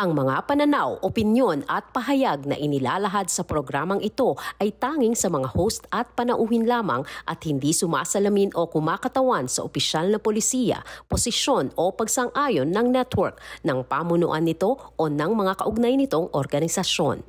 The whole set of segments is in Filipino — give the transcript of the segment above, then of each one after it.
Ang mga pananaw, opinyon at pahayag na inilalahad sa programang ito ay tanging sa mga host at panauhin lamang at hindi sumasalamin o kumakatawan sa opisyal na polisiya, posisyon o pagsang-ayon ng network, ng pamunuan nito o ng mga kaugnay nitong organisasyon.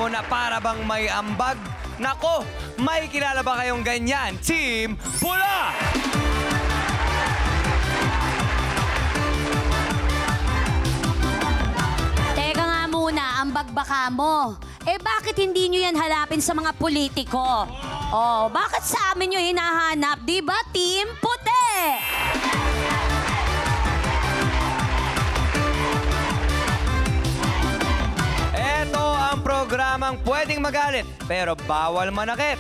Na para bang may ambag? Nako, may kilala ba kayong ganyan? Team Pula! Teka nga muna, ambag baka mo. Eh bakit hindi nyo yan hanapin sa mga politiko? Oh, bakit sa amin nyo hinahanap? Di ba, Team Puti? Programang pwedeng magalit pero bawal manakit.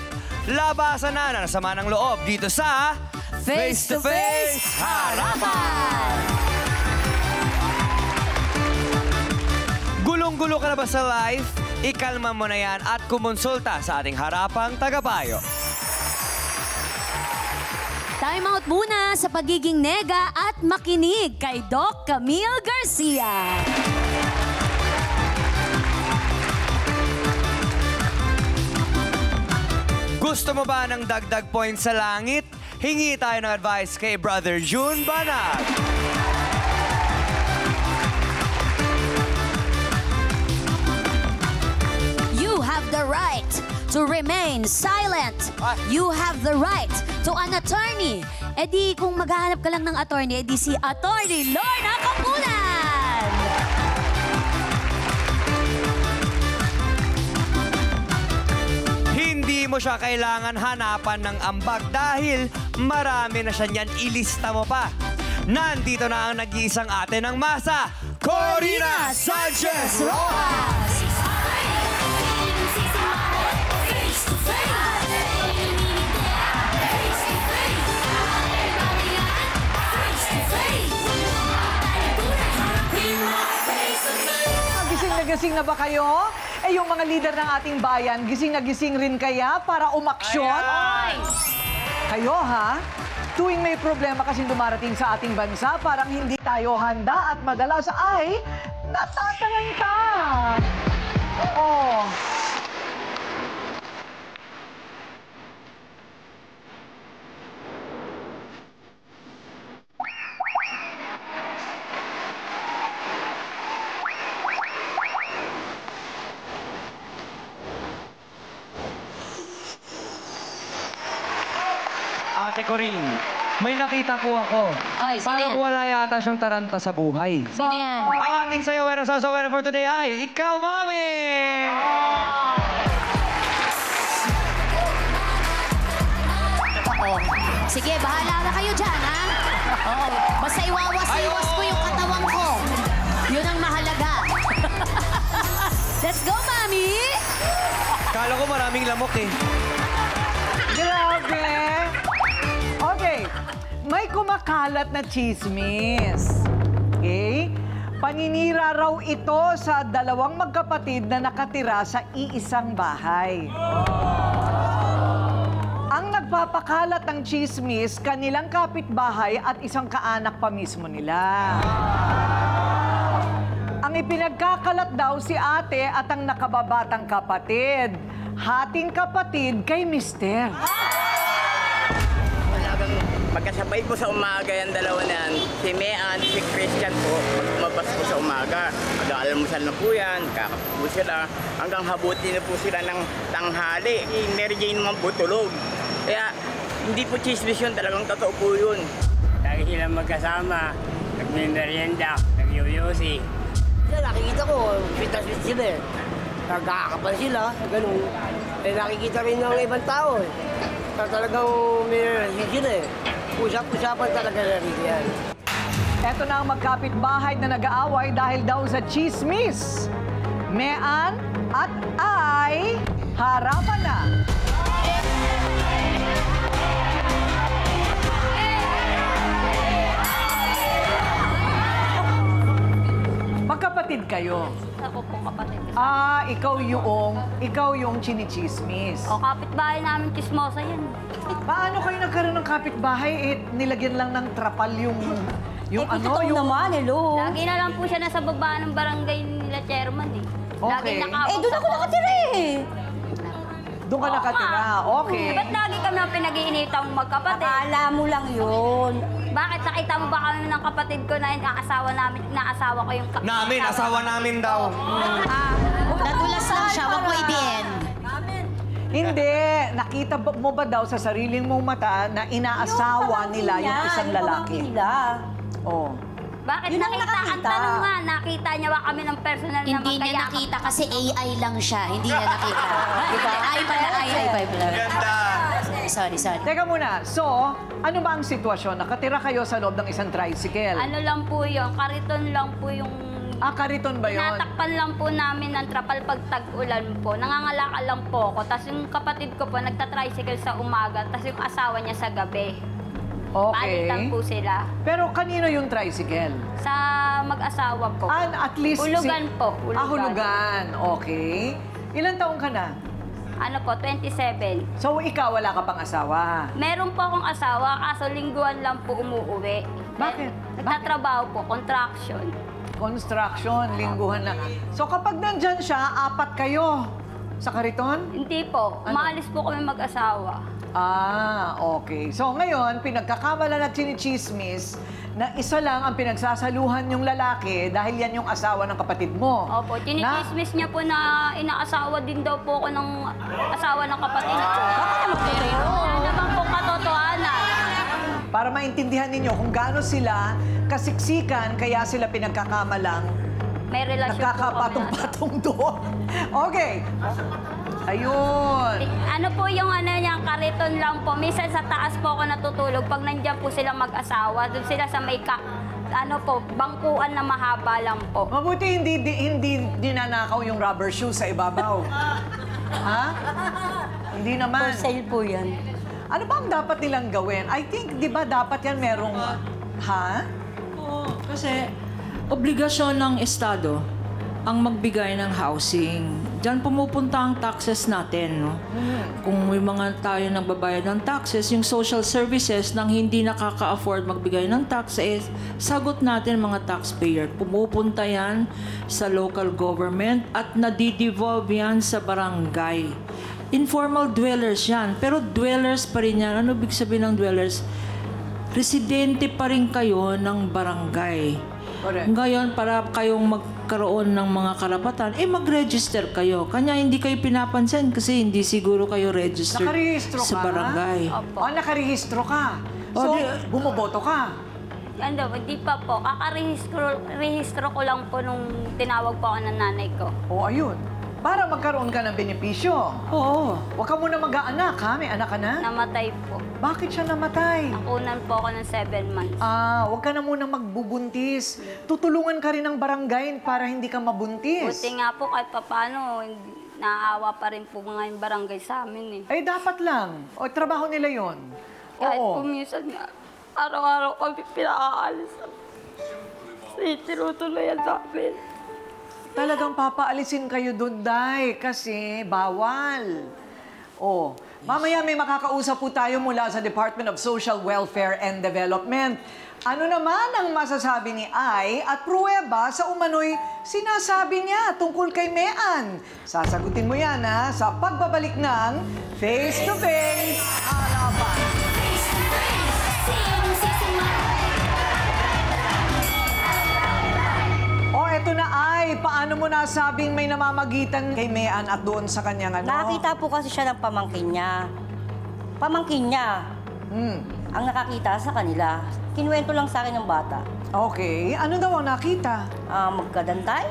Labasan na ng sama ng loob dito sa Face to Face Harapan! Gulong-gulo ka na ba sa life? Ikalma mo na yan at kumonsulta sa ating harapang tagapayo. Time out muna sa pagiging nega at makinig kay Doc Camille Garcia. Gusto mo ba ng dagdag points sa langit? Hingi tayo ng advice kay Brother June Banag. You have the right to remain silent. You have the right to an attorney. E di kung maghahanap ka lang ng attorney, e di si Attorney Lorna Capulan. Hindi mo siya kailangan hanapan ng ambag dahil marami na siya niyan, ilista mo pa. Nandito na ang nag-iisang ate ng masa, Corina Sanchez Rojas! Gising na ba kayo? Eh, yung mga leader ng ating bayan, gising na gising rin kaya para umaksyon? Kayo, ha? Tuwing may problema kasi dumarating sa ating bansa, parang hindi tayo handa at madalas ay natatangan ka. Oo. Ate Corinne, may nakita po ako. Ay, sino Parang yan? wala yata siyang taranta sa buhay. Sino yan? Ang aking sayawer at sasawer for today ay ikaw, Mami! Oh. Sige, bahala na kayo dyan, ha? Oh, basta iwawas ko yung katawan ko. Yun ang mahalaga. Let's go, Mami! Kala ko maraming lamok eh. Grabe! Okay, may kumakalat na chismis. Okay? Paninira raw ito sa dalawang magkapatid na nakatira sa iisang bahay. Ang nagpapakalat ng chismis, kanilang kapitbahay at isang kaanak pa mismo nila. Ang ipinagkakalat daw si ate at ang nakababatang kapatid. Hating kapatid kay Mister. Magkasabay po sa umaga yung dalawa na yan. Si Mean, si Christian po, lumabas po sa umaga. Mag-aalmusal na po yan, kakapo po sila. Hanggang habuti na po sila ng tanghali. Si Mary Jane naman po tulog. Kaya hindi po chismis yun, talagang totoo po yun. Lagi silang magkasama, nagmimerienda, nagyuyusi. Nakikita ko, fit-fit sila eh. Nagkakapal sila, ganun. Eh, nakikita rin ng ibang tao eh. Talagang may sila eh. Usap-usapan talaga na rin yan. Eto na ang magkapit-bahay na nag-aaway dahil daw sa chismis. Mean at ay harapan na. kayo? Ako pong kapatid. Ikaw yung chinichismis. O, kapitbahay namin chismosa yan. Paano kayo nagkaroon ng kapitbahay? Nilagyan lang ng trapal yung naman, hello. Lagi na lang po siya nasa baba ng barangay nila chairman eh. Lagi Okay. nakawag Doon ako nakatira eh. Doon ka nakatira. Okay. Ba't lagi kami ang pinag-iinitang magkapatid? Akala mo lang yun. Bakit nakita mo ba kami ng kapatid ko na inaasawa ko yung Asawa namin daw. Nadulas lang siya, wag mo ibiin. Hindi. Nakita mo ba daw sa sariling mong mata na inaasawa nila yung isang lalaki? Oh. Bakit Yun ang nakita? Ang nakakita. tanong nga, nakita niya ba kami ng personal na Hindi niya magkayakap? nakita kasi AI lang siya. Hindi niya nakita. Diba? AI pala. Ganda. Sorry. Teka muna. So, ano ba ang sitwasyon? Nakatira kayo sa loob ng isang tricycle? Ano lang po yun, kariton lang po yung... Kariton ba yun? Tinatakpan lang po namin ng trapal pag tag-ulan po. Nangangalakal lang po ako. Tapos yung kapatid ko po, nagta-tricycle sa umaga. Tapos yung asawa niya sa gabi. Okay. Palitan po sila. Pero kanino yung tricycle? Sa mag-asawa po. At least... Hulugan po. Hulugan. Okay. Ilan taong ka na? Ano po, 27. So, ikaw wala ka pang asawa? Meron po akong asawa, kaso lingguhan lang po umuuwi. Bakit? Nagtatrabaho po, contraction. Construction, lingguhan na. So, kapag nandyan siya, 4 kayo sa kariton? Hindi po, umaalis po kami mag-asawa. Okay. So, ngayon, pinagkakamala na chinichismis na isa lang ang pinagsasaluhan yung lalaki dahil yan yung asawa ng kapatid mo. Opo, chinichismis niya po na inaasawa din daw po ako ng asawa ng kapatid ko. Wala naman po katotohanan. Para maintindihan ninyo kung gaano sila kasiksikan, kaya sila pinagkakamalang May relasyon po kami. nagkakapatong-patong doon. Okay. Ayun. Ano po yung niya, kariton lang po. Minsan sa taas po ako natutulog. Pag nandiyan po sila mag-asawa, doon sila sa may bangkuan na mahaba lang po. Mabuti hindi dinanakaw yung rubber shoes sa ibabaw. Ha? Hindi naman. For sale po yan. Ano ba ang dapat nilang gawin? I think, di ba, dapat yan merong... Ha? Oo, kasi obligasyon ng Estado ang magbigay ng housing. Diyan pumupunta ang taxes natin, no? Kung may mga tayo nagbabayad ng taxes, yung social services nang hindi nakaka-afford magbigay ng taxes, sagot natin mga taxpayer. Pumupunta yan sa local government at nadidevolve yan sa barangay. Informal dwellers yan, pero dwellers pa rin yan. Ano ibig sabihin ng dwellers? Residente pa rin kayo ng barangay. Correct. Ngayon, para kayong magkaroon ng mga karapatan, mag-register kayo. Kanya hindi kayo pinapansin kasi hindi siguro kayo registered Nakarehistro sa ka? barangay. Nakarehistro ka. So, bumoboto ka. Hindi pa po. Kakarehistro ko lang po nung tinawag po ako ng nanay ko. Ayun. Para magkaroon ka ng benepisyo. Oo. Huwag ka muna mag-aanak, ha? May anak ka na? Namatay po. Bakit siya namatay? Nakunan po ako ng 7 months. Huwag ka na muna magbubuntis. Tutulungan ka rin ng barangay para hindi ka mabuntis. Buti nga po kahit papaano, naawa pa rin po mga yung barangay sa amin eh. Dapat lang. Trabaho nila yon. Kahit po minsan nga, araw-araw kami pinakaalis. Tinutuloyan sa amin. Talagang papaalisin kayo doon, Day, kasi bawal. Mamaya may makakausap po tayo mula sa Department of Social Welfare and Development. Ano naman ang masasabi ni Ai at pruweba sa umano'y sinasabi niya tungkol kay Mean? Sasagutin mo yan, ha, sa pagbabalik ng Face to Face Harapan. Eto na Ai, paano mo nasabing may namamagitan kay Mean at doon sa kanyang Nakakita po kasi siya ng pamangkin niya. Pamangkin niya. Ang nakakita sa kanila. Kinuwento lang sa akin ng bata. Okay. Ano daw ang nakita? Magkadantay.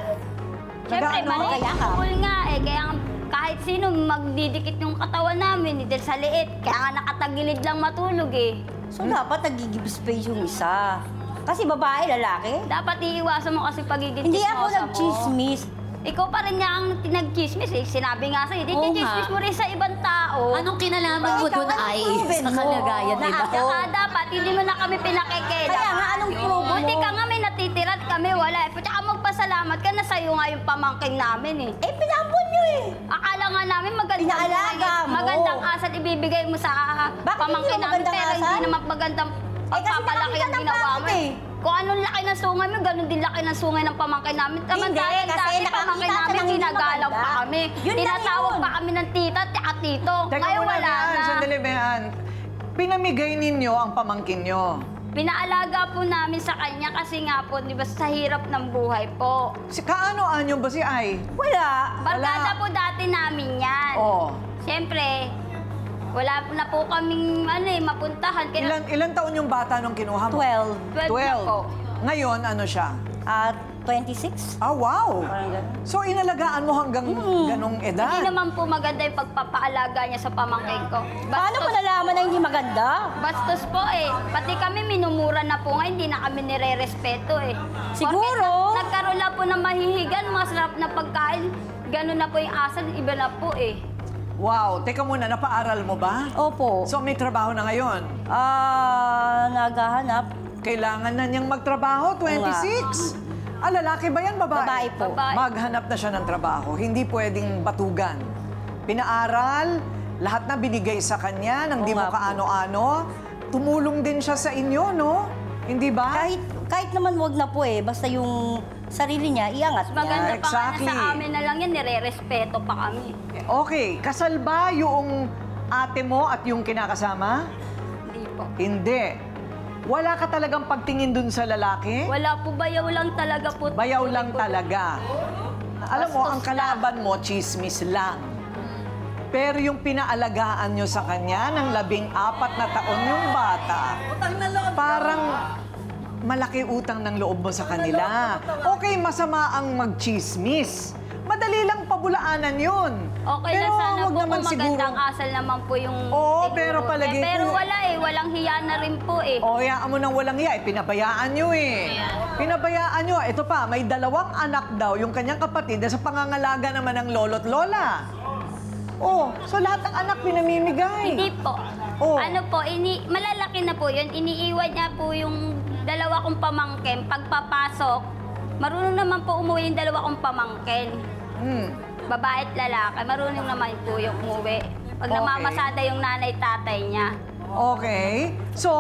Siyempre, mali. Magkayakap. Cool nga eh. Kaya kahit sino magdidikit yung katawan namin dahil sa liit. Kaya nga nakatagilid lang matulog eh. So dapat nag-give space yung isa. Kasi babae, lalaki. Dapat iiwasan mo kasi pagiging Hindi ako chismosa mo. nag-chismis. Ikaw pa rin niya ang nag-chismis eh. Sinabi nga sa'yo, di chismis mo rin sa ibang tao. Anong kinalaman mo doon ay sa kalagayan ni ba? Saka dapat hindi mo na kami pinakikila. Kaya nga, anong probo mo? Buti ka nga may natitira at kami wala. Tsaka magpasalamat ka na sa'yo nga yung pamangking namin eh. Eh, pinampon nyo eh. Akala nga namin Pinaalaga mo. magandang asal ibibigay mo sa Bakit pamangkin hindi mo namin. magandang Pero asal? hindi naman magandang kasi pagpapalaki nakakita ang ng ginawa mo bakit eh. Kung anong laki ng sungay mo, ganun din laki ng sungay ng pamangkin namin. Samantalang kasi dati nakakita pamangkin ka namin, ng hindi ginagalaw pa maganda. kami. Yun lang Tinatawag yun. pa kami ng tita at tito. Teka Ngayon muna, wala Mean. na. Sandali, Mean. Pinamigay ninyo ang pamangkin nyo. Pinaalaga po namin sa kanya kasi nga po, di ba, sa hirap ng buhay po. Kaano-anyo ba si Ay? Wala. Barkada po dati namin yan. Oh. Siyempre, wala na po kaming mapuntahan. Ilan taon yung bata nung kinuha mo? 12. 12 po. Ngayon, ano siya? 26. Ah, wow! Parang ganun. So, inalagaan mo hanggang ganong edad? Hindi naman po maganda yung pagpapaalaga niya sa pamangkin ko. Paano mo nalaman na hindi maganda? Bastos po eh. Pati kami minumura na po nga, hindi na kami nire-respeto eh. Siguro. Porket nagkaroon na po ng mahihigan, masarap na pagkain, ganun na po yung asal, iba na po eh. Wow! Teka muna, napaaral mo ba? Opo. So, may trabaho na ngayon? Naghahanap. Kailangan na niyang magtrabaho, 26. Ah, lalaki ba yan, babae? Babae po. Babae. Maghanap na siya ng trabaho. Hindi pwedeng batugan. Pinaaral, lahat na binigay sa kanya, nang di mo nga po. kaano-ano. Tumulong din siya sa inyo, no? Hindi ba? Kahit naman wag na po eh. Basta yung sarili niya, iangat niya. Maganda pa nga exactly. na sa amin na lang yan, nire-respeto pa kami. Okay, kasal ba yung ate mo at yung kinakasama? Hindi po. Hindi. Wala ka talagang pagtingin dun sa lalaki? Wala po, bayaw lang talaga po. Bayaw lang talaga. Alam mo, ang Bastos kalaban mo, chismis lang. Pero yung pinaalagaan nyo sa kanya ng 14 na taon yung bata, parang malaki utang ng loob mo sa kanila. Okay, masama ang magchismis. Madali lang pabulaanan yun. Okay pero na sana wag po naman kung magandang asal naman po yung Oo, tinuro pero niya. palagi Pero ko- wala eh, walang hiya na rin po eh. O, hayaan mo nang walang iya. Pinabayaan nyo eh. Pinabayaan nyo. Ito pa, may 2 anak daw yung kanyang kapatid na sa pangangalaga naman ng lolo't lola. Oh, so lahat ng anak pinamimigay. Hindi po. Oh. Ano po, malalaki na po yun. Iniiwan niya po yung 2 kong pamangkin. Pagpapasok, marunong naman po umuwi yung 2 kong pamangkin. Babae at lalaki, marunong naman po yung umuwi. Pag Okay. namamasada yung nanay-tatay niya. Okay. So,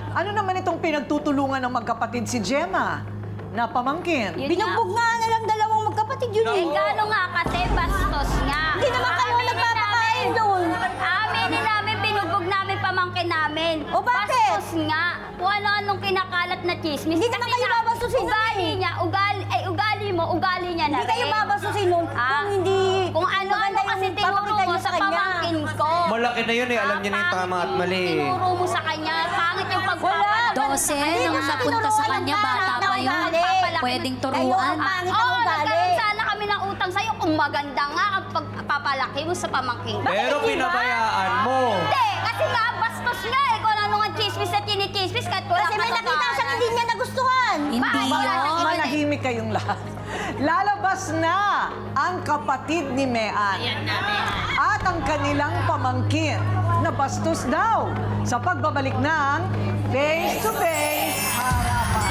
ano naman itong pinagtutulungan ng magkapatid si Gemma na pamangkin? Yun Binugbog nga na lang 2 magkapatid yun Eh, eh. gano'n nga kasi, bastos nga. Hindi naman kayo Aminin nagpapakain namin. doon. Aminin namin, binugbog namin pamangkin namin. O, bakit? Bastos nga. Kung ano-anong kinakalat na chismis. Hindi naman Kasi kayo nga, babastusin nun ugali eh. niya, ugali niya na Hindi kayo rin. babastusin nun kung hindi Kung ano-ano maganda kasi yung tinuro papakita mo niyo sa kanya. pamangkin ko. Malaki na yun eh. Alam niya na yung tama at mali. Pangit yung tinuro mo sa kanya. Pangit yung pagpapalaki. 12 nang napunta sa kanya, bata pa yun. Pwedeng turuan. Pangit ang Oo, ugali. nagkaroon sana kami ng utang sa'yo kung maganda nga ang pagpapalaki mo sa pamangkin ko. Pero pinabayaan mo. Hindi, kasi nga, bastos nga eh. Kung ano nga chismis at chinichismis, kahit wala Kasi may ka nakita siyang hindi niya nagustuhan. Hindi yun. Manahimik kayong lahat. Lalabas na ang kapatid ni Mean at ang kanilang pamangkin na bastos daw sa pagbabalik ng face-to-face harapan.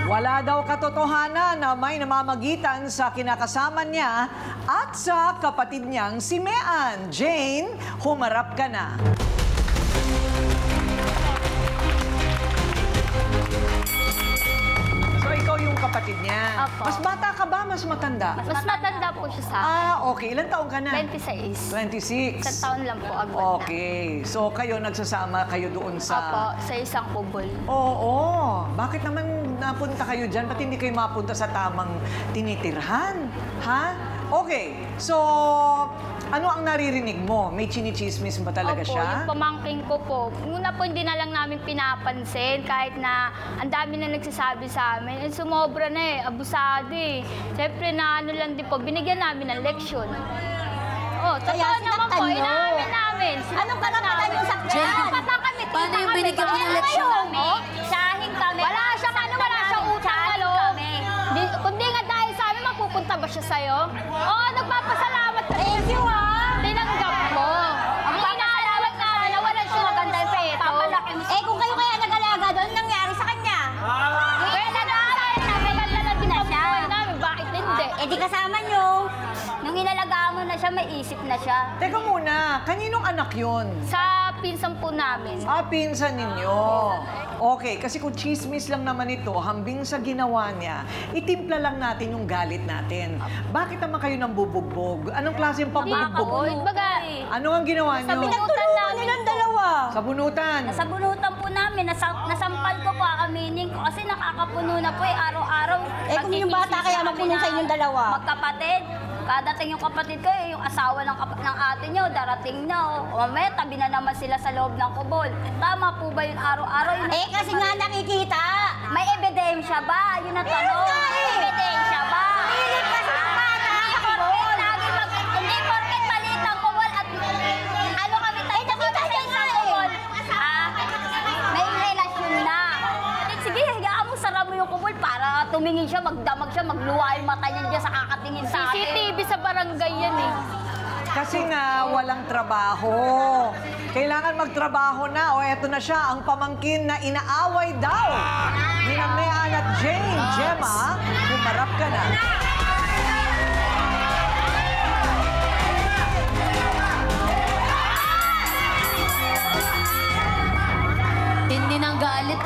Wala daw katotohanan na may namamagitan sa kinakasama niya at sa kapatid niyang si Mean. Jane, humarap ka na. So, ikaw yung kapatid niya. Opo. Mas bata ka ba? Mas matanda? Mas matanda po siya sa akin. Ah, okay. Ilan taong ka na? 26. 26. Isang taon lang po agad na. Okay. So, kayo nagsasama kayo doon sa... Opo, sa isang kubol. Oo. Bakit naman napunta kayo dyan? Ba't hindi kayo mapunta sa tamang tinitirhan? Ha? Okay. So, ano ang naririnig mo? May chinichismis ba talaga Opo, siya? yung pamangking ko po. Una po, hindi na lang namin pinapansin kahit na ang dami na nagsasabi sa amin. Sumobra na eh, abusado eh. Siyempre na ano lang din po, binigyan namin ng leksyon. Oh, totoo Kaya naman po, sinaktan nyo. inaamin namin. Anong karapatan yung saktan? Jen, Karapatan kami, tita paano yung kami, binigyan mo ng kaya leksyon? kami, Sahin kami. Wala siya, wala siya utang na loob. Kundi nga dahil sa amin, mapupunta ba siya sa'yo? Oo, nagpapasalamat ka. Thank you, ha? Tinanggap mo. naisip na siya. Teka muna, kaninong anak yun? Sa pinsan po namin. Pinsan ninyo. Okay, kasi kung chismis lang naman ito, hambing sa ginawa niya, itimpla lang natin yung galit natin. Bakit naman kayo nang bubugbog? Anong klaseng pagbubugbog? Ano ang ginawa niyo? Pinagtulungan nilang dalawa. Sa bunutan? Sa bunutan po namin, nasampal ko po, aminin ko. Kasi nakakapuno na po araw-araw. Kung yung bata kaya mapuno sa inyong dalawa. Magkapatid. Kadating yung kapatid ko, yung asawa ng ate niyo, darating na. Mamaya, tabi na naman sila sa loob ng kubol. Tama po ba yun araw-araw? Kasi nga nakikita. May ebidensya ba? Yun ang tanong. May ebidensya ba? Pilit kasi ng bata sa kubol. Hindi porket maliit ang kubol at ano kami tayo nakita sa isang kubol. May relasyon na. Sige, hayaan mo, sara mo yung kubol para tumingin siya, magdamag siya, magluwa yung mata niya dyan sa kakatingin sa akin. CCTV sa barangay yan eh. Kasi nga, walang trabaho. Kailangan magtrabaho na. O eto na siya, ang pamangkin na inaaway daw. Nina Mean at Jane. Gemma, humarap ka na. Tindi ng galit,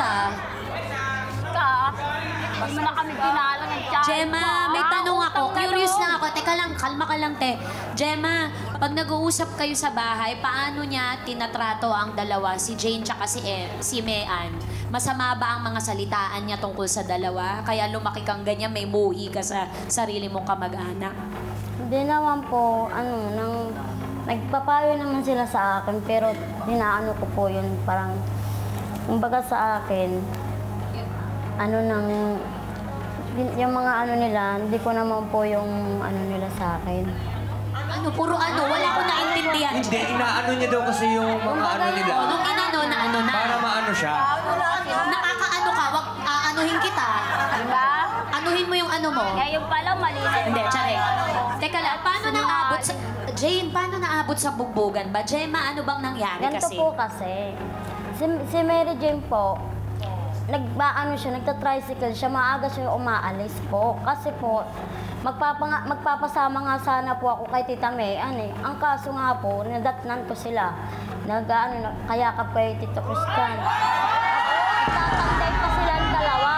Hindi mo na kami pinalang ng tiyan. Gemma, may tanong ako. Curious lang ako. Teka lang, kalma ka lang, te. Gemma, pag nag-uusap kayo sa bahay, paano niya tinatrato ang dalawa, si Jane tsaka si Mean? Masama ba ang mga salitaan niya tungkol sa dalawa? Kaya lumaki kang ganyan, may muhi ka sa sarili mong kamag-anak? Hindi naman po, nagpapayo naman sila sa akin, pero dinaano ko po yun, parang, kumbaga sa akin, yung mga nila, hindi ko naman po yung nila sa akin. Puro wala ko naintindihan. Hindi, inaano niya daw kasi yung mga nila. Nung inano na na. Para maano siya. Nakakaano ka, wag aanuhin kita. Diba? Anuhin mo yung ano mo. Ngayon pala, mali na. Hindi, tsare. Teka lang, paano naabot sa... Jane, paano naabot sa bugbogan ba? Gemma, ano bang nangyari Ganito kasi? po kasi, si Mary Jane po, nagta-tricycle siya, maaga siya umaalis po. Kasi po, magpapasama nga sana po ako kay Tita May. Ang kaso nga po, nadatnan ko sila. Kayakap kay Tito Christian. Tatantay pa silang dalawa.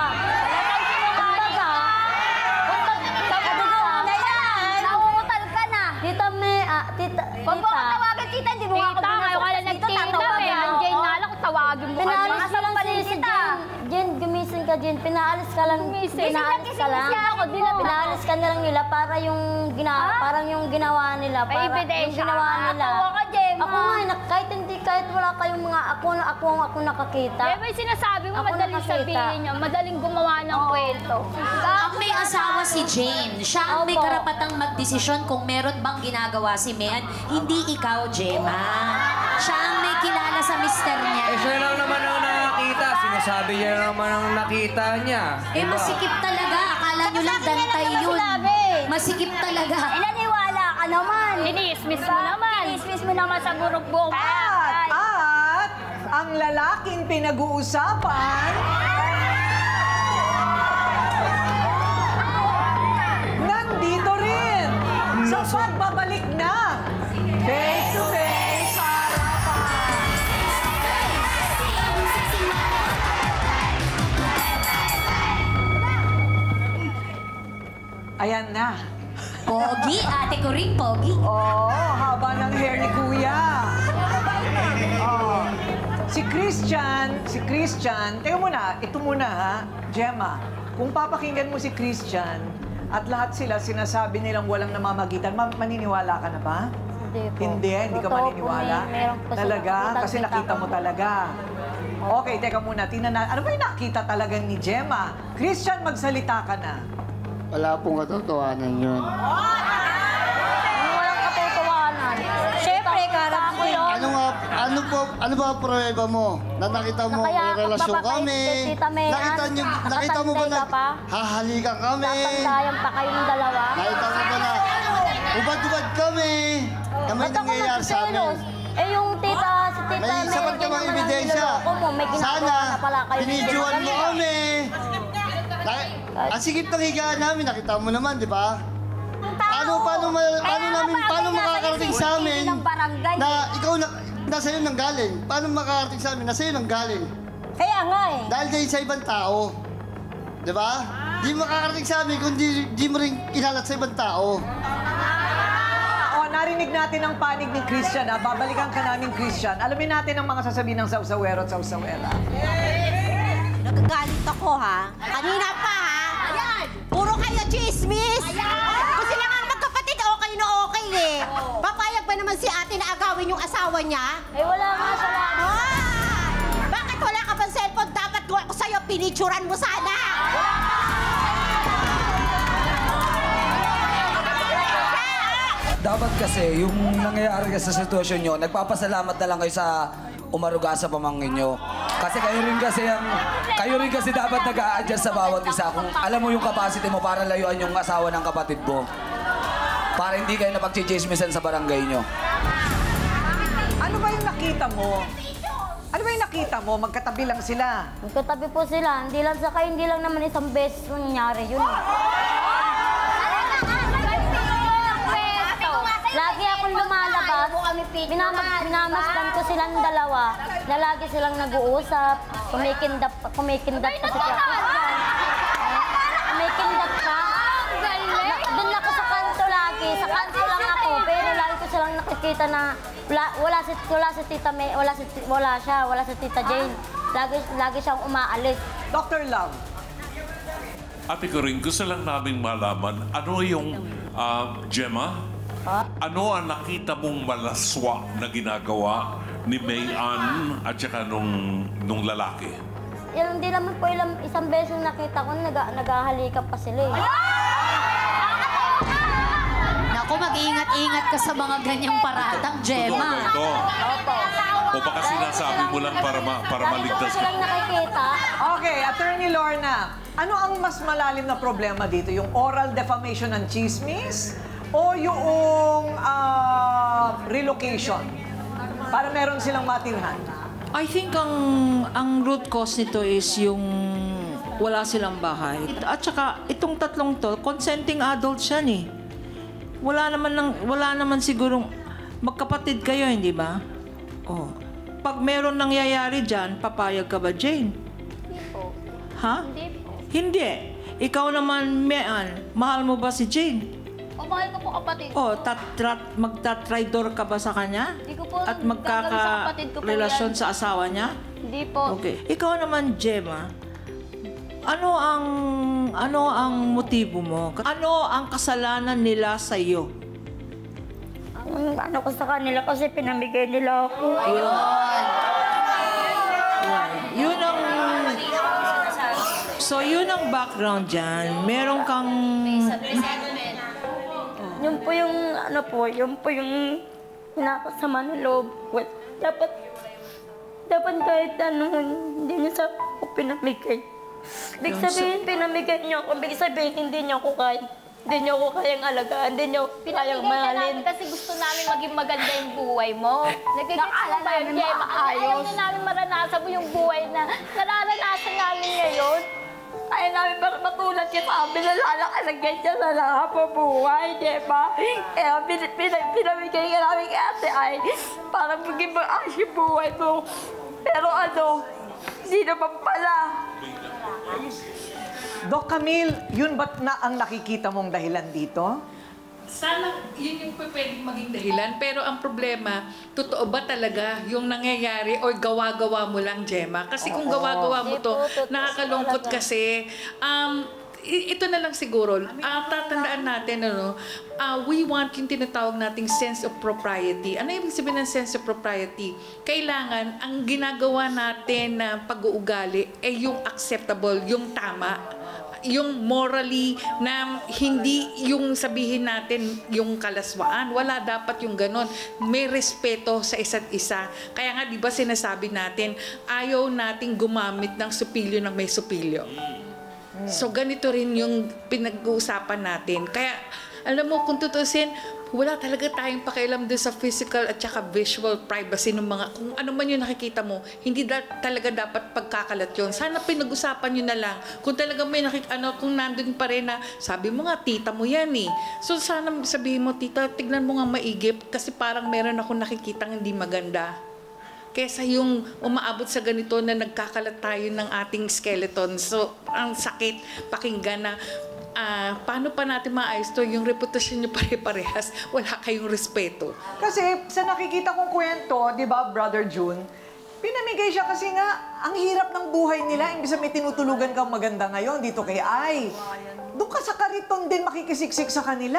Nauutal ka na. Tita May, Huwag mo ka tawagin, tita. Hindi mo ako Ngayon ka lang nagtita eh. Andiyan na lang, tawagin mo. Pinaalis ka lang si Jen, gumising ka, Jen. Pinaalis ka lang. Pinaalis ka lang. Pinaalis ka nilang nila para yung parang yung ginawa nila. May ebidensya ka. Tawa ka, Gemma. Ako nga, kahit wala kayong mga ako nakakita. May sinasabi mo, Ako madaling nakakita. sabihin niya, madaling gumawa ng kwento. Ang may asawa si Jane, siya ang may karapatang magdesisyon kung meron bang ginagawa si Mean. Hindi ikaw, Gemma. Siya ang may kilala sa mister niya. Siya lang naman ang nakakita. Sinasabi niya naman ang nakita niya. Masikip talaga. Akala nyo lang dantay yun. Masikip talaga. Naniwala ka naman. Inismis mo naman. Inismis mo naman sa buruk-buruk. At ang lalaking pinag-uusapan, nandito rin sa pagbabalik na Face to Face sa harapan. Ayan na. Pogi, ate ko rin, pogi. Haba ng hair ni Kuya. Si Christian, teka muna, ito muna ha, Gemma. Kung papakinggan mo si Christian at lahat sila sinasabi nilang walang namamagitan, maniniwala ka na ba? Hindi po. Hindi ka Totoo po, maniniwala? meron po siya Talaga? nakita, Kasi nakita mo ko. talaga. Okay, teka muna, tingnan na. Ano ba yung nakita talaga ni Gemma? Christian, magsalita ka na. Wala pong katotohanan yun. Walang katotohanan. Siyempre, karap ko yun. Ano ba pruweba mo? Na nakita mo may relasyon kami? Nakita mo ba na hahalikan kami? Tatandayan pa kayong dalawa. Nakita mo ba na ubad-ubad kami? Na may nangyayari sa amin? Yung si tita May sapat ka bang ebidensya? Sana, pinidyoan mo kami. Ang sikip ng higaan namin, nakita mo naman, di ba? paano makakarating sa amin na ikaw na sa'yo nang galing? Paano makakarating sa amin na sa'yo nang galing? Kaya nga eh. Dahil kayo sa ibang tao. Di ba? Di makakarating sa amin kung di mo rin kinalat sa ibang tao. Narinig natin ang panig ni Christian, ha? Babalikan ka namin, Christian. Alamin natin ang mga sasabihin ng sausawero at sausawera. Nagagalit ako, ha? Kanina pa, ha? Ayan! Puro kayo chismis! Ayan! Kung sila nga magkapatid, okay na okay, eh. Papayag ba naman si ate na agawin yung asawa niya? Eh, wala nga siya lang. Bakit wala ka bang cellphone? Dapat ko sa'yo, pinicturan mo sana! Dapat kasi, yung nangyayari sa sitwasyon nyo, nagpapasalamat na lang kayo sa umaruga sa pamangkin nyo. Kasi kayo rin kasi dapat nag-a-adjust sa bawat isa. Kung alam mo yung capacity mo para layuan yung asawa ng kapatid mo. Para hindi kayo napagchichismisan sa barangay nyo. Ano ba yung nakita mo? Ano ba yung nakita mo? Magkatabi lang sila. Magkatabi po sila. Hindi lang naman isang beses nangyari yun. Lagi akong lumalabas, minamasdan ko silang dalawa, na lagi silang nag-uusap, kumikindap pa si Kapit. Kumikindap pa. Doon ako sa kanto lagi, sa kanto lang ako, pero lagi ko silang nakikita na wala si Tita May, wala si Tita Jane. Lagi siyang umaalis. Dr. Love. Ate Corinne, gusto lang namin malaman, ano yung Gemma? Ano ang nakita mong malaswa na ginagawa ni May-Ann at saka nung lalaki? Hindi naman po isang beses nakita ko, nagahalikan pa sila eh. Naku, mag-iingat-ingat ka sa mga ganyang paratang, Gemma. O baka sinasabi mo lang para maligtas ka? Nakikita. Okay, Attorney Lorna, ano ang mas malalim na problema dito? Yung oral defamation ng chismis? O yung relocation? Para meron silang matirhan? I think ang root cause nito is yung wala silang bahay. At saka itong tatlong to, consenting adults yan eh. Wala naman sigurong magkapatid kayo, hindi ba? Oh. Pag meron nangyayari dyan, papayag ka ba, Jane? Hindi po. Ha? Hindi po. Hindi. Ikaw naman, May-Ann, mahal mo ba si Jane? Mahal ko po kapatid ko. Oh, magta-tridor ka ba sa kanya? Hindi ko po. At magkaka-relasyon sa asawa niya? Hindi po. Okay. Ikaw naman, Gemma, ano ang motibo mo? Ano ang kasalanan nila sa iyo? Ano ko sa kanila kasi pinamigay nila ako. Yun ang... So, yun ang background dyan. Meron kang... Yun po yung pinakasama ng loob. Dapat kahit hindi niya sa ako pinamigay. Ibig sabihin, pinamigay niyo ako. Ibig sabihin, hindi niyo ako kayang alagaan, hindi niyo kayang mahalin. Kasi gusto namin maging maganda yung buhay mo. Nakikita ba yung Gemma? Ayaw na namin maranasan mo yung buhay na nararanasan namin ngayon. Ayaw namin para matulad ka sa amin na lalakasan ganyan na lang po buhay, Gemma. Kaya pinamigay ka namin kay Ate Ay para maging maayos yung buhay mo. Pero hindi naman pala. Doc Camille, yun ba't ang nakikita mong dahilan dito? Sana yun yung pwedeng maging dahilan. Pero ang problema, totoo ba talaga yung nangyayari o gawa-gawa mo lang, Gemma? Kasi kung gawa-gawa mo to, nakakalungkot kasi. Ito na lang siguro, tatandaan natin, we want yung tinatawag nating sense of propriety. Ano yung sabihin ng sense of propriety? Kailangan, ang ginagawa natin na pag-uugali ay yung acceptable, yung tama. Yung morally na hindi yung sabihin natin yung kalaswaan. Wala dapat yung ganon. May respeto sa isa't isa. Kaya nga, di ba sinasabi natin, ayaw nating gumamit ng supilyo na may supilyo. So, ganito rin yung pinag-uusapan natin. Kaya, alam mo, kung tutusin, wala talaga tayong pakialam din sa physical at saka visual privacy ng mga, kung ano man yung nakikita mo, hindi talaga dapat pagkakalat yun. Sana pinag-usapan nyo na lang. Kung talaga may kung nandun pa rin na, sabi mo nga, tita mo yan eh. So sana sabihin mo, tita, tignan mo nga maigip kasi parang meron ako nakikitang hindi maganda. Kesa yung umaabot sa ganito na nagkakalat tayo ng ating skeleton. So, ang sakit pakinggan na paano pa natin maayos to? Yung reputasyon nyo pare-parehas, wala kayong respeto. Kasi sa nakikita kong kwento, di ba, Brother June, pinamigay siya kasi nga, ang hirap ng buhay nila. Imbis na may tinutulugan kang maganda ngayon dito kay Ay. Doon ka sa kariton din makikisiksik sa kanila.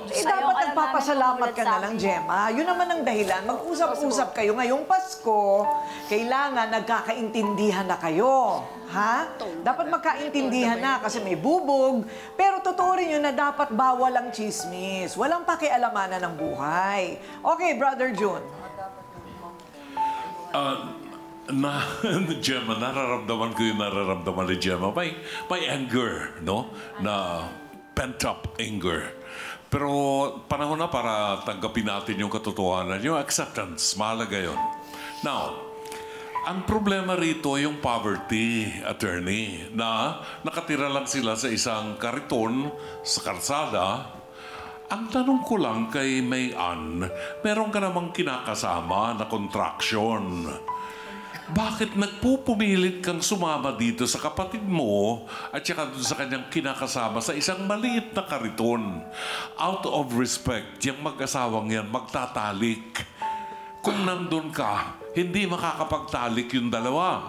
Dapat nagpapasalamat ka na lang, Gemma. Yun naman ang dahilan. Mag-usap-usap kayo ngayong Pasko. Kailangan nagkakaintindihan na kayo. Ha? Dapat magkaintindihan na kasi may bubog. Pero totoo rin yun na dapat bawal ang chismis. Walang pakialamanan ng buhay. Okay, Brother June. Gemma, nararamdaman ko yung nararamdaman ni Gemma. May anger, no? Na pent-up anger. Pero panahon na para tanggapin natin yung katotohanan, yung acceptance, mahalaga yun. Now, ang problema rito yung poverty, attorney, na nakatira lang sila sa isang kariton sa kalsada. Ang tanong ko lang kay May-Ann, meron ka namang kinakasama na contraction. Bakit nagpupumilit kang sumama dito sa kapatid mo at saka doon sa kanyang kinakasama sa isang maliit na kariton? Out of respect, yung mag-asawang yan magtatalik. Kung nandun ka, hindi makakapagtalik yung dalawa.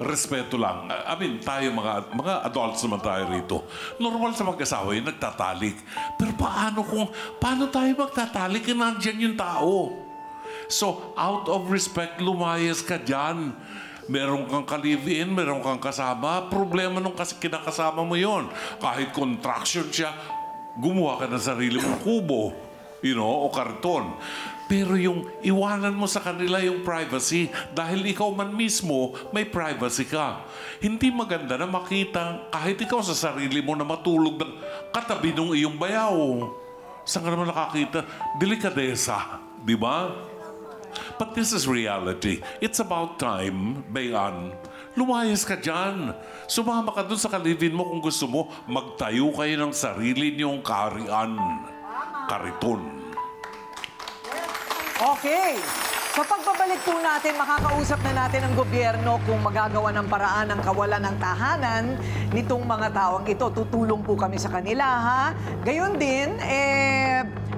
Respeto lang. I mean, tayo mga adults naman tayo rito. Normal sa mag-asawa yun, nagtatalik. Pero paano tayo magtatalik kung nandyan yung tao? So, out of respect, lumayas ka dyan. Meron kang ka-live-in, meron kang kasama. Problema nung kinakasama mo yon. Kahit contraction siya, gumawa ka ng sarili mong kubo, o karton. Pero yung iwanan mo sa kanila yung privacy dahil ikaw man mismo may privacy ka. Hindi maganda na makita kahit ikaw sa sarili mo na matulog ng katabi ng iyong bayaw. Saan ka naman nakakita? Delikadesa, di ba? But this is reality. It's about time, Bayan. Lumayas ka dyan. Sumama ka dun sa kalivin mo kung gusto mo. Magtayo kayo ng sarili niyong kariton. Okay. Sa pagbabalik po natin, makakausap na natin ang gobyerno kung magagawa ng paraan ng kawalan ng tahanan nitong mga tawang ito. Tutulong po kami sa kanila, ha? Gayon din,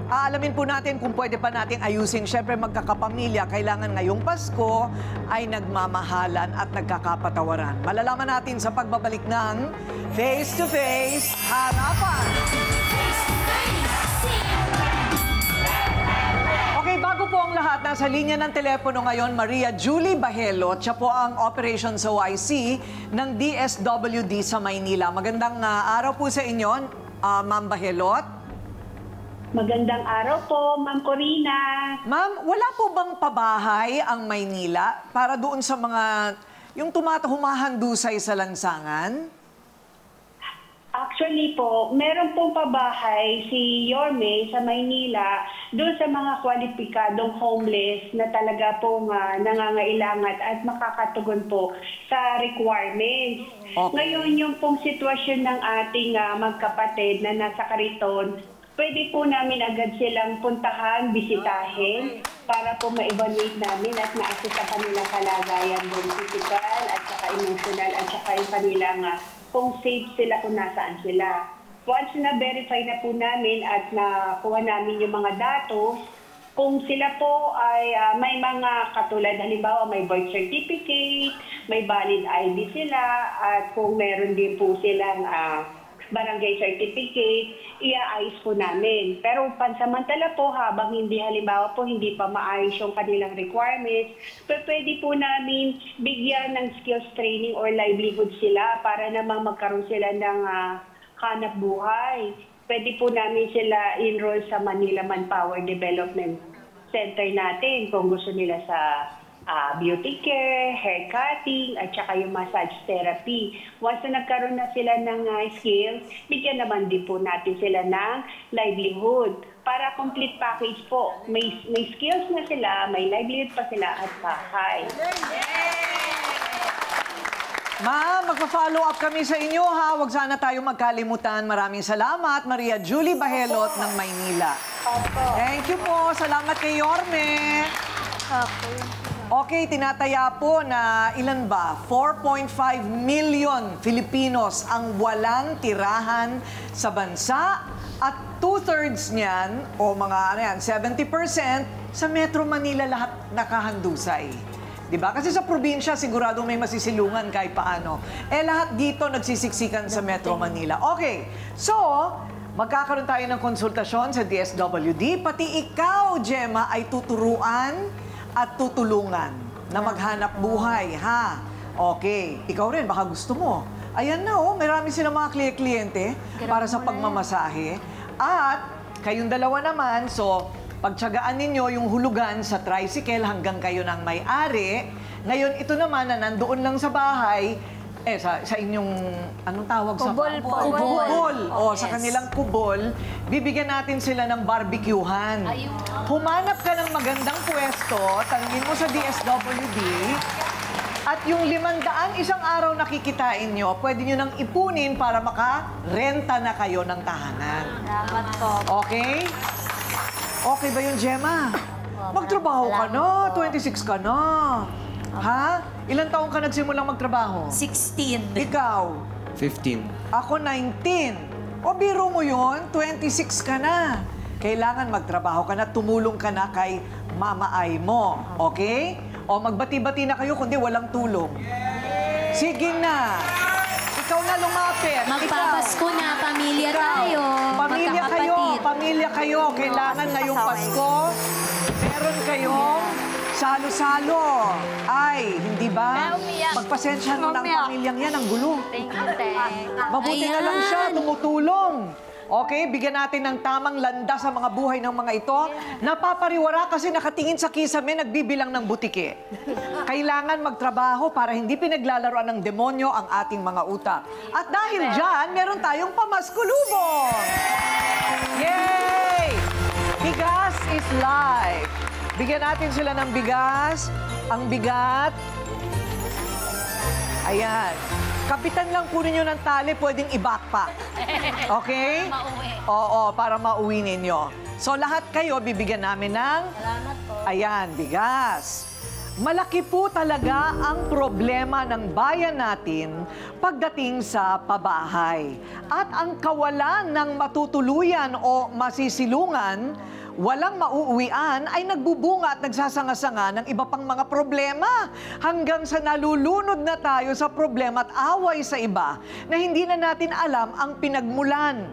aalamin po natin kung pwede pa nating ayusin. Siyempre, magkakapamilya, kailangan ngayong Pasko ay nagmamahalan at nagkakapatawaran. Malalaman natin sa pagbabalik ng Face to Face Harapan. Okay, bago po ang lahat, nasa linya ng telepono ngayon, Maria Julie Bahelot. Siya po ang Operations OIC ng DSWD sa Maynila. Magandang araw po sa inyo, Ma'am Bahelot. Magandang araw po, Ma'am Corina. Ma'am, wala po bang pabahay ang Maynila para doon sa mga yung humahandusay sa lansangan? Actually po, meron pong pabahay si Yorme sa Maynila doon sa mga kwalipikadong homeless na talaga pong nangangailangan at makakatugon po sa requirements. Okay. Ngayon, yung pong sitwasyon ng ating magkapatid na nasa kariton, pwede po namin agad silang puntahan, bisitahin para po ma-evaluate namin at ma-assess ang kanilang kalagayan doon, physical at saka emotional at saka yung kanilang kung safe sila kung nasaan sila. Once na-verify na po namin at nakuha namin yung mga datos, kung sila po ay may mga katulad, halimbawa may birth certificate, may valid ID sila, at kung meron din po silang barangay certificate, iaayos po namin. Pero pansamantala po, habang halimbawa po hindi pa maayos yung kanilang requirements, pwede po namin bigyan ng skills training or livelihood sila para naman magkaroon sila ng hanap buhay. Pwede po namin sila enroll sa Manila Manpower Development Center natin kung gusto nila sa beauty care, hair cutting, at saka yung massage therapy. Once na nagkaroon na sila ng skills, bigyan naman din po natin sila ng livelihood. para complete package po. May skills na sila, may livelihood pa sila at bahay. Ma'am, magpa-follow up kami sa inyo ha. Huwag sana tayo magkalimutan. Maraming salamat, Maria Julie Bahelot ng Maynila. Thank you po. Salamat kay Yorme. Okay, tinataya po na ilan ba? 4.5 million Filipinos ang walang tirahan sa bansa at 2/3 niyan, o mga ano yan, 70% sa Metro Manila lahat nakahandusay. Diba? Kasi sa probinsya, sigurado may masisilungan kahit paano. Eh, lahat dito nagsisiksikan sa Metro Manila. Okay, so, magkakaroon tayo ng konsultasyon sa DSWD. Pati ikaw, Gemma, ay tuturuan at tutulungan na maghanap buhay, ha? Okay, ikaw rin, baka gusto mo. Ayan na, oh, marami silang mga kliyente para sa pagmamasahe. At kayong dalawa naman, so, pagtiyagaan ninyo yung hulugan sa tricycle hanggang kayo ng may-ari. Ngayon, ito naman na nandoon lang sa bahay, sa inyong, anong tawag sa kubol po. Kubol. O, Yes. sa kanilang kubol, bibigyan natin sila ng barbecuehan. Humanap ka ng magandang pwesto, tanungin mo sa DSWD, at yung 500 isang araw nakikitain nyo, pwede nyo nang ipunin para makarenta na kayo ng tahanan. Salamat po. Okay? Okay ba yun, Gemma? Magtrabaho ka na. 26 ka na. Ha? Ilang taong ka nagsimulang magtrabaho? 16. Ikaw? 15. Ako 19. O biro mo yun, 26 ka na. Kailangan magtrabaho ka na, tumulong ka na kay mama ay mo. Okay? O magbati-bati na kayo kundi walang tulong. Sige na. Ikaw na lumapit. Magpapasko na, pamilya tayo. Pamilya kayo, pamilya kayo. Kailangan ngayong Pasko, meron kayong salo-salo. Ay, hindi ba? Pagpasensya ng pamilyang yan, ang gulo. Thank you, Te. Mabuti na lang siya, tumutulong. Okay, bigyan natin ng tamang landa sa mga buhay ng mga ito. Napapariwara kasi nakatingin sa kisame, nagbibilang ng butike. Kailangan magtrabaho para hindi pinaglalaroan ng demonyo ang ating mga utak. At dahil dyan, meron tayong pamaskulubong. Yay! Bigas is life. Bigyan natin sila ng bigas. Ang bigat. Ayan. Kapitan lang po ninyo ng tali, pwedeng i-backpack. Okay? Mauwi. Oo, para mauwi ninyo. So, lahat kayo, bibigyan namin ng... Salamat po. Ayan, bigas. Malaki po talaga ang problema ng bayan natin pagdating sa pabahay. At ang kawalan ng matutuluyan o masisilungan, walang mauuwian ay nagbubunga at nagsasanga-sanga ng iba pang mga problema hanggang sa nalulunod na tayo sa problema at away sa iba na hindi na natin alam ang pinagmulan.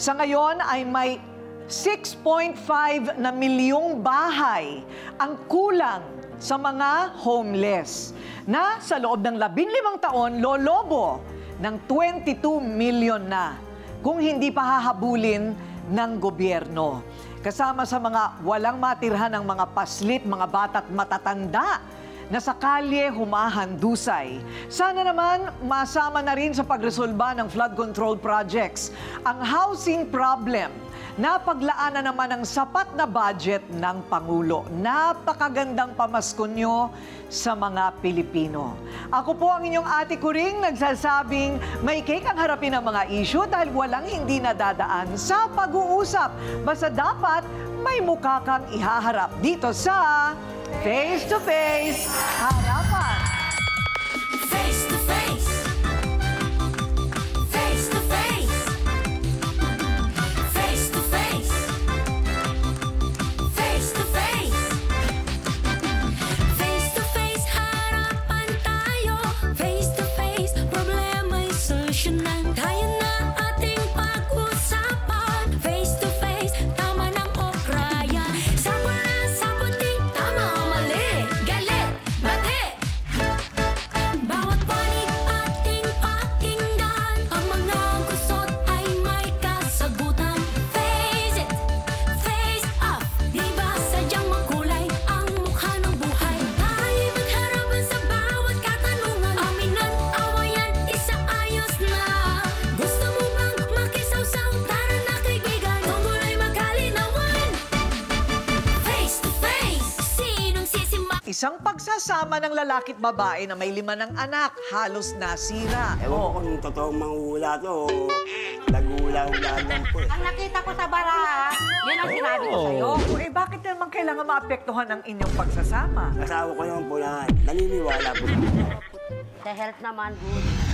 Sa ngayon ay may 6.5 na milyong bahay ang kulang sa mga homeless na sa loob ng 15 taon lolobo ng 22 million na kung hindi pa hahabulin ng gobyerno. Kasama sa mga walang matirhan ng mga paslit, mga bata't matatanda na sa kalye humahandusay. Sana naman masama na rin sa pagresolba ng flood control projects ang housing problem na paglaanan naman ng sapat na budget ng Pangulo. Napakagandang pamasko nyo sa mga Pilipino. Ako po ang inyong ate Kuring nagsasabing may cake ang harapin ng mga issue dahil walang hindi nadadaan sa pag-uusap. Basta dapat may mukha kang ihaharap dito sa Face to Face Harapan. Face to Face. Face to Face. Face to Face. Face to Face. Face to Face harapan tayo. Face to Face problema'y solusyonan. Kaya na ating pag-usapan. Face to Face tama ng okrayan. Sapo na saputi tama o mali. Galit, bate, isang pagsasama ng lalaki't babae na may 5 ng anak, halos nasira. Ewan ko kung totoong manghula to, nag-hula-hula lang po eh. Ang nakita ko sa baraha, yan ang sinabi ko sa'yo. Eh, bakit naman kailangan maapektuhan ang inyong pagsasama? Asawa ko naman po na naniniwala po. The health naman, good.